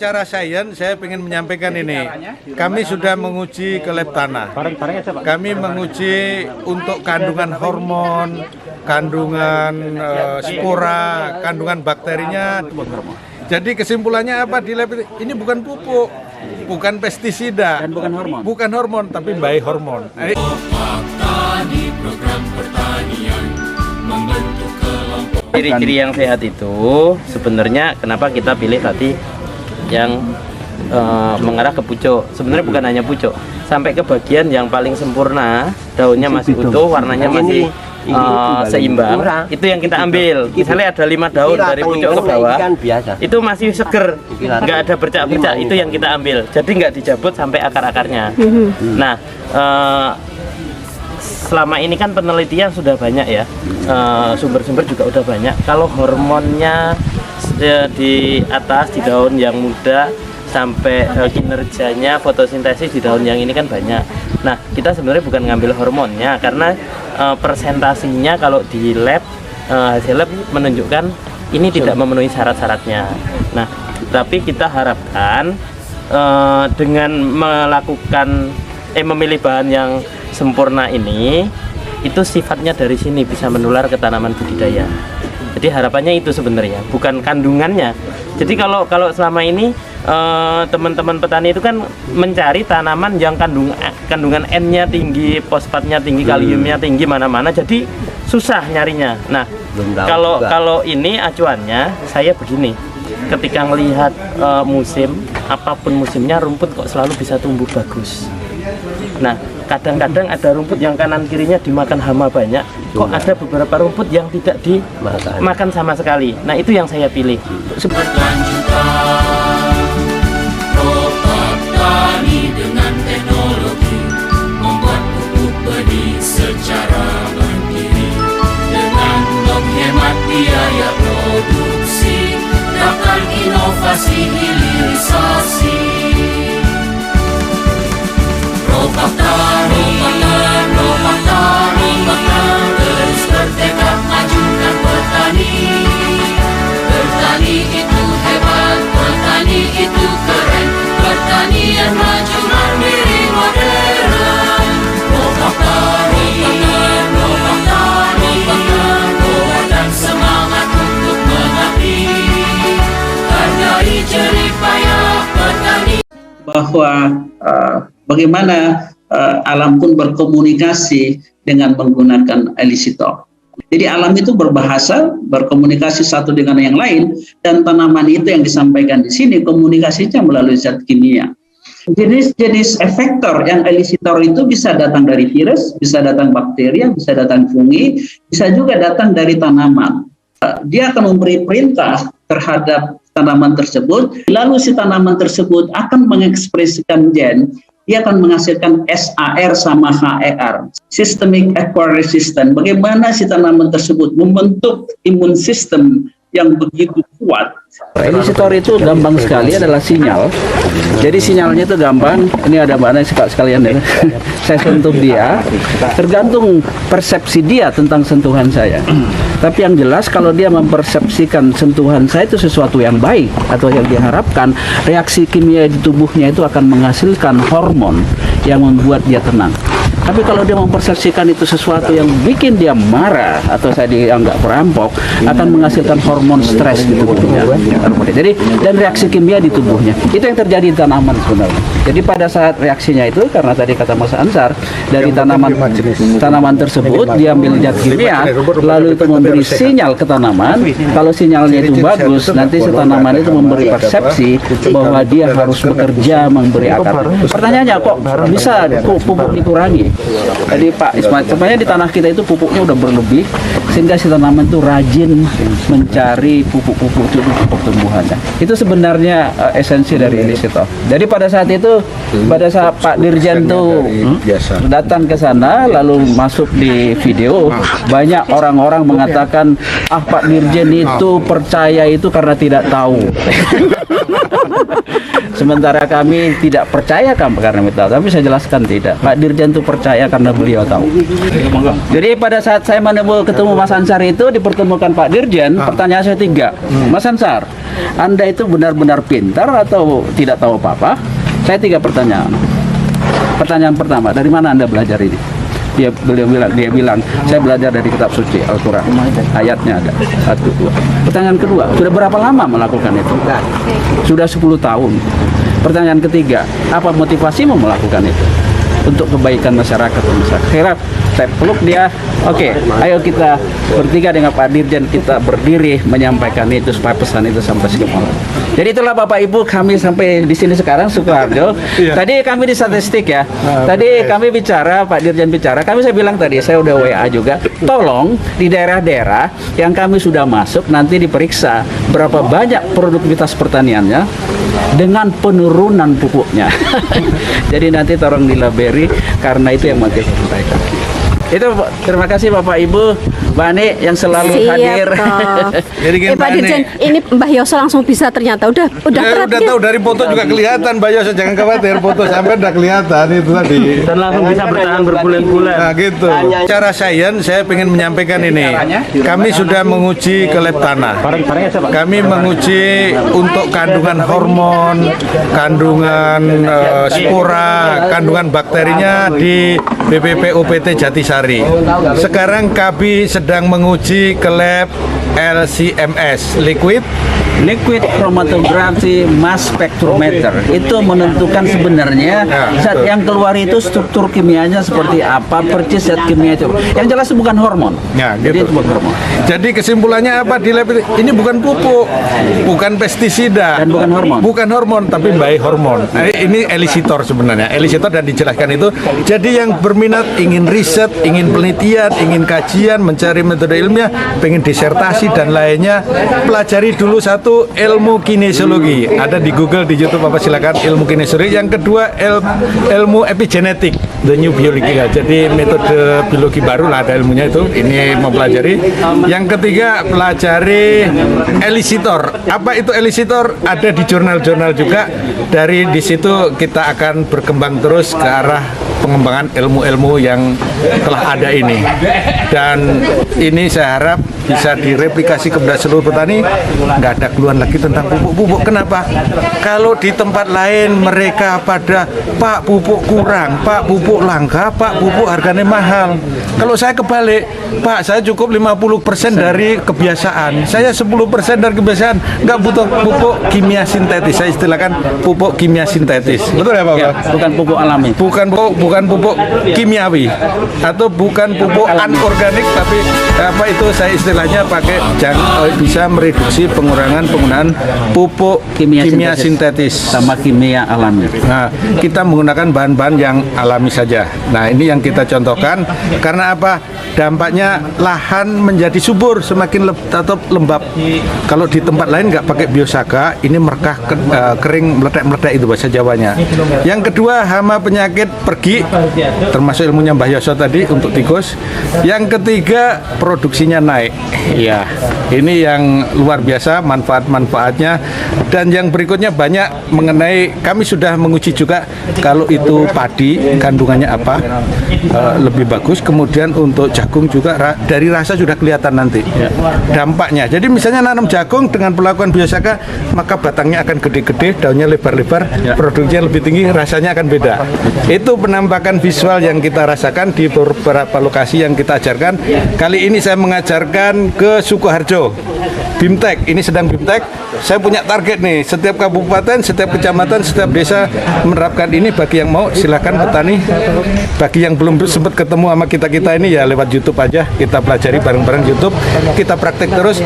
Secara sains saya ingin menyampaikan ini. Kami sudah menguji ke lab tanah. Kami menguji untuk kandungan hormon, kandungan spora, kandungan bakterinya. Jadi kesimpulannya apa di lab ini bukan pupuk, bukan pestisida, dan bukan hormon, tapi bayi hormon. Ciri-ciri yang sehat itu sebenarnya kenapa kita pilih tadi yang mengarah ke pucuk. Sebenarnya bukan hanya pucuk, sampai ke bagian yang paling sempurna, daunnya masih utuh, warnanya masih seimbang. Itu yang kita ambil. Misalnya ada 5 daun dari pucuk ke bawah, itu masih seger, nggak ada bercak-bercak. Itu yang kita ambil. Jadi nggak dijabut sampai akar-akarnya. Nah, selama ini kan penelitian sudah banyak ya, sumber-sumber juga udah banyak. Kalau hormonnya di atas, di daun yang muda, sampai kinerjanya fotosintesis di daun yang ini kan banyak. Nah, kita sebenarnya bukan ngambil hormonnya, karena presentasinya kalau di lab, hasil lab menunjukkan ini tidak memenuhi syarat-syaratnya. Nah, tapi kita harapkan dengan melakukan memilih bahan yang sempurna ini, itu sifatnya dari sini bisa menular ke tanaman budidaya. Jadi harapannya itu sebenarnya, bukan kandungannya. Jadi kalau selama ini teman-teman petani itu kan mencari tanaman yang kandungan N-nya tinggi, fosfatnya tinggi, kaliumnya tinggi mana-mana, jadi susah nyarinya. Nah, kalau ini acuannya saya begini. Ketika melihat musim, apapun musimnya, rumput kok selalu bisa tumbuh bagus. Nah, kadang-kadang ada rumput yang kanan kirinya dimakan hama banyak, kok ada beberapa rumput yang tidak dimakan sama sekali. Nah, itu yang saya pilih. Petani dengan teknologi membuat pupuk benih secara mandiri dengan menghemat biaya produksi, terapkan inovasi hilirisasi. Terus bertekad majukan petani. Petani itu hebat, petani itu keren, pertanian maju mandiri modern. Ropak tani, dan semangat untuk mengabdi, hargai jerih payah petani. Bahwa bagaimana alam pun berkomunikasi dengan menggunakan elisito. Jadi alam itu berbahasa, berkomunikasi satu dengan yang lain, dan tanaman itu yang disampaikan di sini komunikasinya melalui zat kimia. Jenis-jenis efektor yang elisitor itu bisa datang dari virus, bisa datang bakteri, bisa datang fungi, bisa juga datang dari tanaman. Dia akan memberi perintah terhadap tanaman tersebut, lalu si tanaman tersebut akan mengekspresikan gen. Dia akan menghasilkan SAR sama HER, Systemic Acquired Resistance. Bagaimana si tanaman tersebut membentuk imun sistem yang begitu kuat. Elisitor itu gampang sekali, adalah sinyal. Jadi sinyalnya itu gampang. Ini ada mana sekalian ya. Saya sentuh dia, tergantung persepsi dia tentang sentuhan saya. Tapi yang jelas kalau dia mempersepsikan sentuhan saya itu sesuatu yang baik atau yang diharapkan, reaksi kimia di tubuhnya itu akan menghasilkan hormon yang membuat dia tenang. Tapi kalau dia mempersepsikan itu sesuatu yang bikin dia marah atau saya dianggap perampok, akan menghasilkan hormon stres di tubuhnya. Jadi dan reaksi kimia di tubuhnya itu yang terjadi di tanaman sebenarnya. Jadi pada saat reaksinya itu, karena tadi kata Mas Ansar, dari tanaman tersebut diambil zat kimia, lalu itu memberi sinyal ke tanaman. Kalau sinyalnya itu bagus, nanti si tanaman itu memberi persepsi bahwa dia harus bekerja memberi akar. Pertanyaannya, kok bisa pupuk dikurangi? Jadi Pak Ismail, sebenarnya di tanah kita itu pupuknya udah berlebih, sehingga si tanaman itu rajin mencari pupuk-pupuk itu untuk pertumbuhannya. Itu sebenarnya esensi dari elisito. Jadi pada saat itu, pada saat Pak Dirjen tuh datang ke sana, lalu masuk di video, banyak orang-orang mengatakan, Pak Dirjen itu percaya itu karena tidak tahu. Sementara kami tidak percaya karena tahu, tapi saya jelaskan tidak. Pak Dirjen itu percaya karena beliau tahu. Jadi pada saat saya ketemu Mas Ansar itu dipertemukan Pak Dirjen, pertanyaan saya 3. Mas Ansar, Anda itu benar-benar pintar atau tidak tahu apa-apa? Saya 3 pertanyaan. Pertanyaan pertama, dari mana Anda belajar ini? Dia bilang, saya belajar dari kitab suci Al-Quran. Ayatnya ada 1, 2. Pertanyaan kedua, sudah berapa lama melakukan itu? Sudah 10 tahun. Pertanyaan ketiga, apa motivasimu melakukan itu? Untuk kebaikan masyarakat. Akhirnya saya peluk dia. Oke, ayo kita bertiga dengan Pak Dirjen kita berdiri menyampaikan itu supaya pesan itu sampai semua. Jadi itulah Bapak Ibu, kami sampai di sini sekarang Sukoharjo. Tadi kami di statistik ya. Tadi kami bicara, Pak Dirjen bicara. Saya bilang tadi, saya udah WA juga. Tolong di daerah-daerah yang kami sudah masuk nanti diperiksa berapa banyak produktivitas pertaniannya dengan penurunan pupuknya. Jadi nanti tolong dilaberi karena itu yang mau kita sampaikan. Itu terima kasih Bapak Ibu, Mbak Ani yang selalu hadir. Jadi Pak Dirjen, ini Mbah Yoso langsung bisa ternyata udah udah tahu dari foto juga kelihatan Mbak Yoso, jangan khawatir, foto sampai udah kelihatan itu tadi. Dan langsung bisa bertahan berbulan-bulan. Nah gitu. Secara sains saya ingin menyampaikan ini. Kami sudah menguji ke lab tanah. Kami menguji untuk kandungan hormon, kandungan spora, kandungan bakterinya di BPPOPT Jatisari. Sekarang kami sedang menguji ke lab LCMS, liquid chromatography mass spectrometer. Itu menentukan sebenarnya zat yang keluar itu struktur kimianya seperti apa, percis zat kimia itu. Yang jelas itu bukan hormon. Ya, gitu. Jadi itu bukan hormon. Jadi kesimpulannya apa di lab ini bukan pupuk, bukan pestisida, Dan bukan hormon. bukan hormon, tapi baik hormon. Ini elisitor sebenarnya, elisitor dan dijelaskan itu. Jadi yang berminat ingin riset, ingin penelitian, ingin kajian, mencari metode ilmiah, pengen disertasi dan lainnya, pelajari dulu satu ilmu kinesiologi. Ada di Google, di YouTube apa silakan ilmu kinesiologi. Yang kedua ilmu epigenetik, the new biology. Jadi metode biologi baru lah ada ilmunya itu. Ini mempelajari. Yang ketiga pelajari elisitor. Apa itu elisitor? Ada di jurnal-jurnal juga. Dari di situ kita akan berkembang terus ke arah pengembangan ilmu-ilmu yang telah ada ini. Dan ini saya harap bisa direplikasi kepada seluruh petani. Nggak ada keluhan lagi tentang pupuk-pupuk. Kenapa? Kalau di tempat lain mereka pada Pak pupuk kurang, Pak pupuk langka, Pak pupuk harganya mahal. Kalau saya kebalik, Pak saya cukup 50% dari kebiasaan, saya 10% dari kebiasaan, nggak butuh pupuk kimia sintetis. Saya istilahkan pupuk kimia sintetis. Betul ya Pak? Ya, bukan pupuk alami. Bukan pupuk kimiawi atau bukan pupuk anorganik, tapi apa itu saya istilahnya pakai bisa mereduksi penggunaan pupuk kimia sintetis sama kimia alami. Nah, kita menggunakan bahan-bahan yang alami saja. Nah, ini yang kita contohkan. Karena apa? Dampaknya lahan menjadi subur, semakin lembab. Kalau di tempat lain nggak pakai biosaka, ini merekah kering, meledak-meledak itu bahasa Jawanya. Yang kedua, hama penyakit pergi, termasuk ilmunya Mbah Yoso tadi untuk tikus. Yang ketiga, produksinya naik. Ya, ini yang luar biasa manfaat-manfaatnya. Dan yang berikutnya banyak mengenai, kami sudah menguji juga kalau itu padi kandungannya apa, lebih bagus. Kemudian untuk jagung juga dari rasa sudah kelihatan nanti dampaknya. Jadi misalnya nanam jagung dengan perlakuan biosaka, maka batangnya akan gede-gede, daunnya lebar-lebar, produksinya lebih tinggi, rasanya akan beda. Itu penampakan visual yang kita rasakan di beberapa lokasi yang kita ajarkan. Kali ini saya mengajarkan ke Sukoharjo, BIMTEK. Ini sedang BIMTEK. Saya punya target nih, setiap kabupaten, setiap kecamatan, setiap desa menerapkan ini. Bagi yang mau silakan petani. Bagi yang belum sempat ketemu sama kita-kita ini ya lewat YouTube aja. Kita pelajari bareng-bareng YouTube. Kita praktek terus.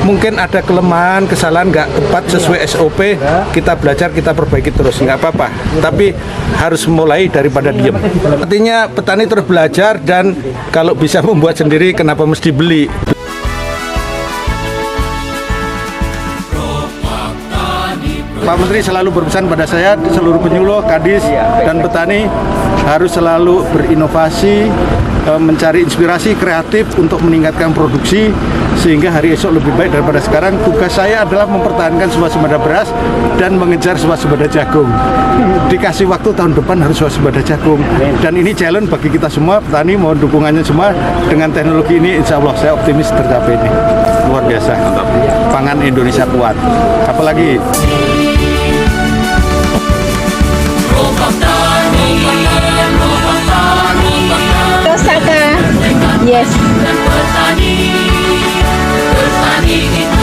Mungkin ada kelemahan, kesalahan nggak tepat sesuai SOP. Kita belajar, kita perbaiki terus. Nggak apa-apa. Tapi harus mulai daripada diem. Artinya petani terus belajar dan kalau bisa membuat sendiri, kenapa mesti beli? Pak Menteri selalu berpesan pada saya, seluruh penyuluh, kadis, dan petani harus selalu berinovasi, mencari inspirasi kreatif untuk meningkatkan produksi sehingga hari esok lebih baik daripada sekarang. Tugas saya adalah mempertahankan swasembada beras dan mengejar swasembada jagung. Dikasih waktu tahun depan harus swasembada jagung, dan ini challenge bagi kita semua petani. Mohon dukungannya semua. Dengan teknologi ini insya Allah saya optimis tercapai ini. Luar biasa, pangan Indonesia kuat. Apalagi Osaka. Yes. Petani itu